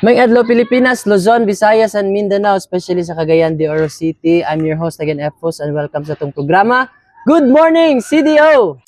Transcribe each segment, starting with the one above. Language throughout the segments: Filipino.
May adlaw Pilipinas, Luzon, Visayas, and Mindanao, especially sa Cagayan de Oro City. I'm your host again, Efos, and welcome sa itong programa. Good morning, CDO!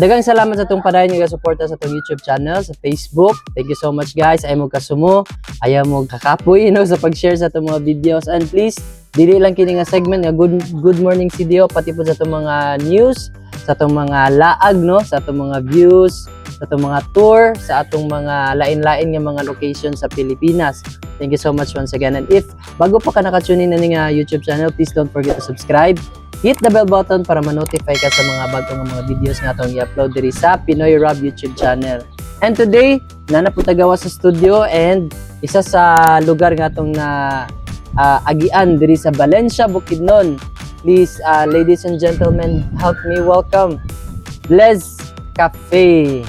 Daghang salamat sa itong padayon nga suporta sa itong YouTube channel, sa Facebook. Thank you so much guys. Ayaw mo kasumo, ayaw mo kakapoy sa pag-share sa itong mga videos. And please, dili lang kini nga segment nga good morning CDO, pati po sa itong mga news, sa itong mga laag, sa itong mga views, sa itong mga tour, sa atong mga lain-lain nga mga location sa Pilipinas. Thank you so much once again. And if bago pa ka nakatune in na nga YouTube channel, please don't forget to subscribe. Hit the bell button para ma-notify ka sa mga bagong mga videos nga itong i-upload diri sa Pinoy Rob YouTube channel. And today, nanaputagawa sa studio and isa sa lugar nga itong na agian diri sa Valencia, Bukidnon. Please, ladies and gentlemen, help me welcome Bless Cafe.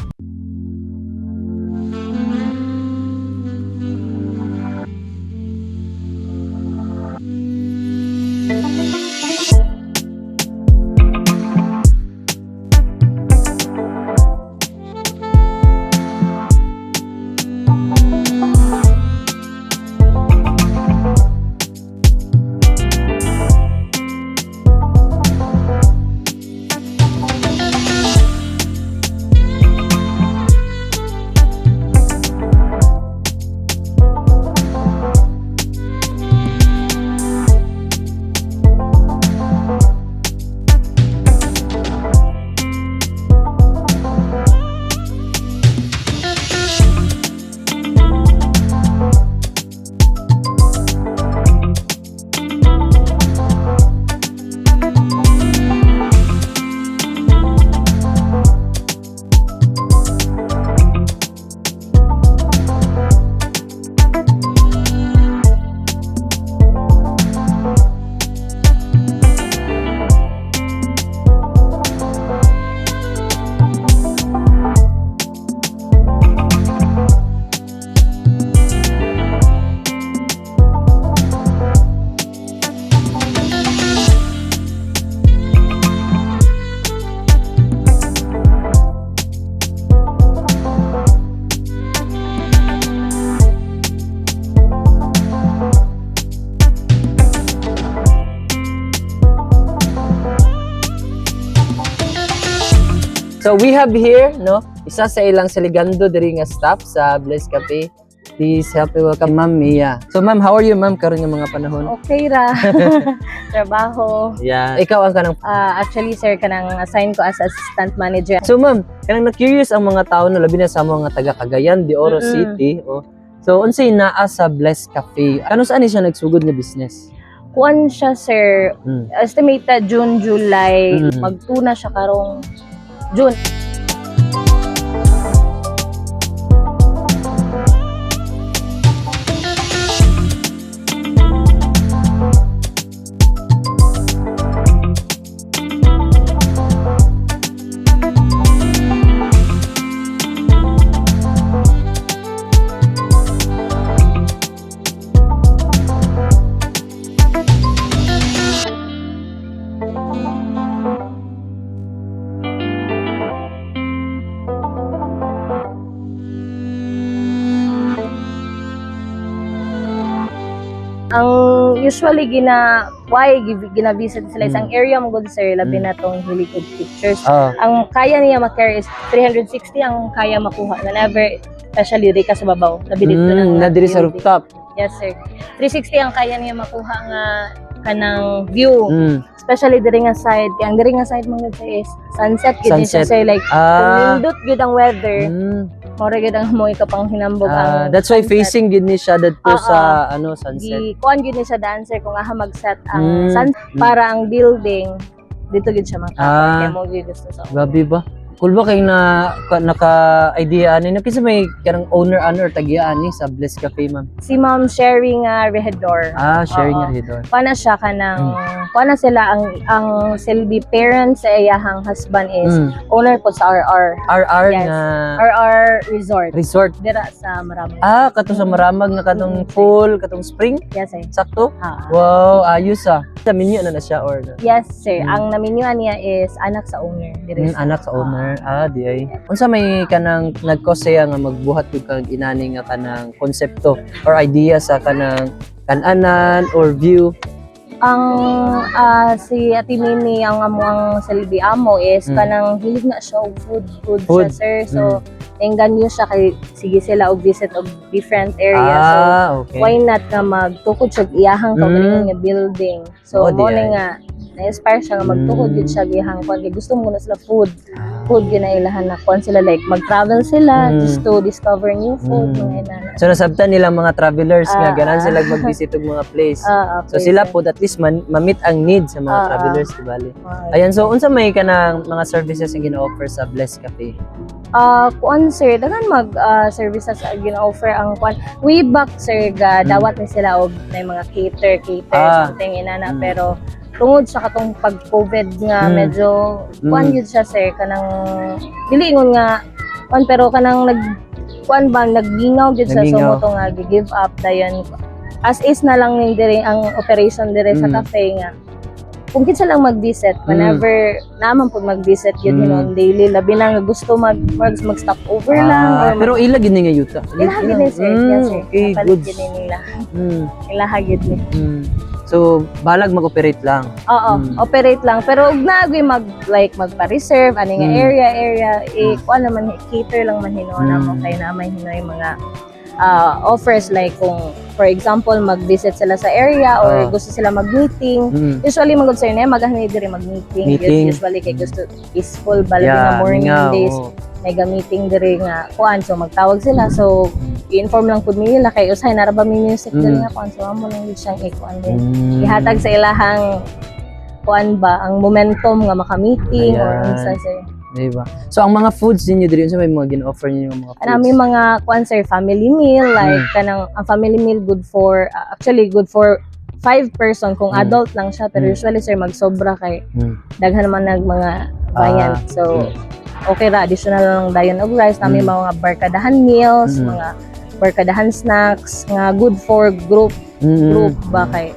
So we have here, isa sa ilang saligando diri nga staff sa Bless Cafe. Please help me welcome Ma'am Mia. So Ma'am, how are you Ma'am karon nga mga panahon? Okay ra. Trabaho. Yeah. Ikaw ang kanang Actually sir, kanang assign ko as assistant manager. So Ma'am, kanang na-curious ang mga tao na labi na sa mga taga Cagayan de Oro City. So unsay naa sa Bless Cafe? Ano saan siya nagsugod nga business? Kuan siya sir, estimated June, July, magtuna siya karong June. Ang usually gina-visit sila isang area mo good sir, labi na tong Hillywood Pictures. Ang kaya niya ma-carry is 360 ang kaya makuha. Whenever, especially di ka sa babaw, labi dito na diri sa rooftop. Yes sir. 360 ang kaya niya makuha nga kanang view. Especially diri nga side. Kaya ang diri nga side mga is sunset gid siya sir, like kung nindot gid ang weather. Mora gid ang mo ikapang hinambog ang that's why sunset. Facing gid ni siya dadto sa sunset. Kuan gid ni siya dancer kung aha mag-set ang sunset para ang building dito gid siya makapag. Kaya mo gid gusto sa. Gabi ba? cool ba kay naka-idea ani na kinsa may kanang owner ano or tagiya ani sa Bless Cafe, ma'am? Si Ma'am Sherry nga Rehedor. Sharing Oo. nga dito. Paano siya kanang paano sila ang Silvi parents sa iyahang husband is owner po sa RR. RR Yes. nga RR Resort. resort. Dira sa Maramag. Kato sa Maramag na katong pool, katong spring. Yes, sir. Sakto? Ah. Wow, ayos ah. Sa menu na siya or Yes, sir. Ang naminyuan niya is anak sa owner. Diri sa- anak sa owner. Di ay. Unsa may kanang nagkosaya nga magbuhat yung kang inani nga kanang konsepto or idea sa kanang kananan or view? Ang si Ate Mimi ang amuang Silvi amo is kanang hilig na siya og food Food. siya, sir. So engganyo siya kay sige sila og visit og different area. So Okay. why not nga magtukod siya og iyahang kaugalingon nga building. So Oh, di mo ay. nga na-inspire siya nga magtukod gid siya gihang kwan kay gusto mo na sila food ginailahan na kwan sila like mag-travel sila just to discover new food mga inana. So nasabtan nila mga travelers nga ganan ah. sila mag-visit og mga place. So Okay, sila sir. po at least ma-meet ang needs sa mga travelers bali. Ah. Ayan, so unsa may kanang mga services ang gina-offer sa Bless Cafe? Kuan sir, dagan mag services gina-offer ang kuan. Way back sir ga dawat ni sila og may mga cater something inana pero tungod sa katong pag-COVID nga medyo kuan yun siya sir kanang dili ingon nga kuan pero kanang kuan bang naggingaw gyud siya so Naggingaw. mo to nga give up dayon as is na lang ning dire ang operation dire sa cafe nga kung kinsa lang mag-visit whenever naman po mag-visit yun hinon daily labi na nga gusto mag-stop over lang or Pero ila gid ni nga yuta. ilahagid ni sir yes sir Okay, Kapalit good. gid ni nila ilahagid ni So balag mag-operate lang. oo operate lang pero ug naagay magpa-reserve ani nga area kuan naman cater lang man hinuna mo kay na may hinoy mga offers like kung for example mag-visit sila sa area or gusto sila mag-meeting usually magud sir na magahani diri mag-meeting Meeting. usually kay gusto peaceful balabi na morning days may meeting diri nga kuan so magtawag sila so i-inform lang pud nila kay usahay na ra ba may music diri nga kuan so amo lang gid siyang ikuan din ihatag sa ilahang kuan ba ang momentum nga maka-meeting or Ayan. unsa sir. Diba? So ang mga foods ninyo diri unsa may mga gina-offer ninyo mga foods? Kanami mga kuan sir family meal like kanang ang family meal good for actually good for 5 person kung adult lang siya pero usually sir magsobra kay daghan naman nag mga bayan so okay ra additional lang dayon og rice nami mga barkadahan meals mga barkadahan snacks nga good for group ba kay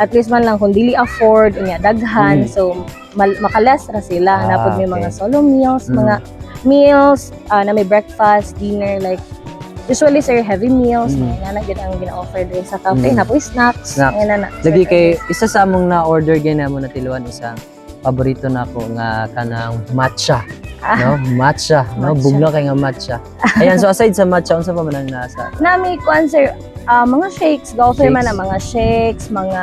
at least man lang kung dili afford unya daghan so makalas ra sila napod may mga solo meals mga meals na may breakfast dinner like usually sir heavy meals nga na gid ang gina-offer diri sa cafe na po snacks nga na lagi kay isa sa among na order gyud mo na tiluan isang paborito nako nga kanang matcha. No, matcha, no, bugno kay nga matcha. Ayan, so aside sa matcha, unsa pa man ang nasa? Nami kuan sir, mga shakes, go-offer man na mga shakes, mga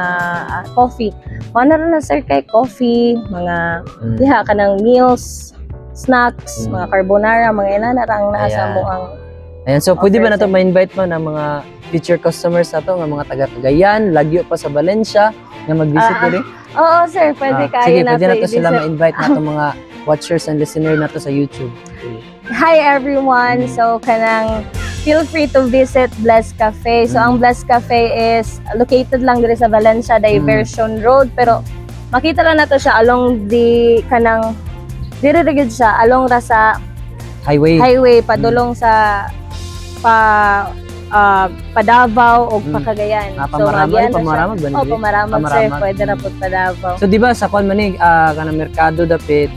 coffee. Mana ra na sir kay coffee, mga diha kanang meals, snacks, mga carbonara, mga inana rang nasa mo ang Ayan, so pwede ba na to ma-invite mo ng mga future customers nato nga mga taga Cagayan, lagyo pa sa Valencia nga mag-visit diri? Oo sir, pwede kayo sige, na pwede na to sila i-visit. ma-invite nato mga watchers and listeners nato sa YouTube. Hi everyone! So, kanang feel free to visit Bless Cafe. So, ang Bless Cafe is located lang dito sa Valencia Diversion Road. Pero, makita lang nato siya along the kanang dire siya along ra sa highway padulong sa pa Davao o pa Cagayan. Pamaramag, pamaramag ba Oh, pamaramag sir. Pwede na po pa Davao. So, di ba sa kwan manig, kanang merkado dapit,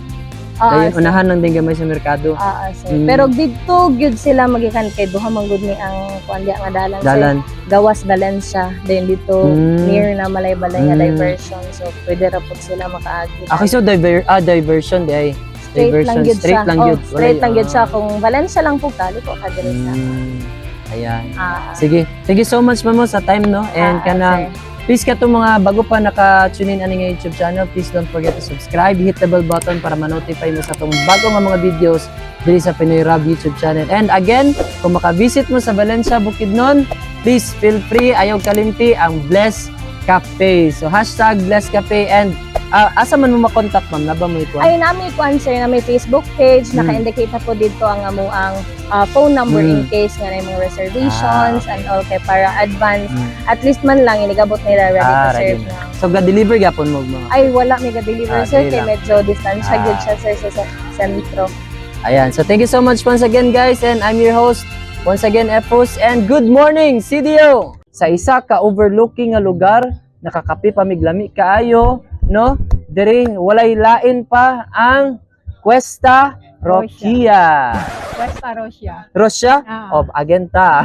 dayon unahan lang din gamay sa merkado. Sir. Pero dito gyud sila magikan kay duha man gud ni ang kuan diha nga dalan. Dalan. Sir. Gawas Valencia. Then dito near na Malay-Balay nga diversion. So pwede ra pud sila makaagi. Okay, so diversion di ay. Straight lang gyud siya. Straight lang gyud siya Ah. kung Valencia lang po kali ko kadiri sa. Ayan. Sige. Thank you so much Mamo sa time no. And kanang please ka mga bago pa naka-tune in ani nga YouTube channel, please don't forget to subscribe, hit the bell button para ma-notify mo sa tong bago nga mga videos diri sa Pinoy Rab YouTube channel. And again, kung maka-visit mo sa Valencia, Bukidnon, please feel free, ayaw kalimti ang Bless Cafe. So #Bless Cafe and asa man mo makontak ma'am, naba mo ito? Ay nami kuan sir na may Facebook page, naka-indicate na po dito ang amuang phone number in case nga na mga reservations and all kay para advance. At least man lang inigabot nila ready to ready serve na. na. So ga-deliver gyapon mo mga. Ay wala may ga-deliver sir di kay lang. medyo distansya gyud siya sir sa sentro. Ayan. So thank you so much once again guys, and I'm your host once again Epos, and good morning CDO. Sa isa ka overlooking nga lugar, nakakapi pamiglami kaayo, no? Diri walay lain pa ang Cuesta Rocia. West Parosia. Rosia? Ah. Of Agenta.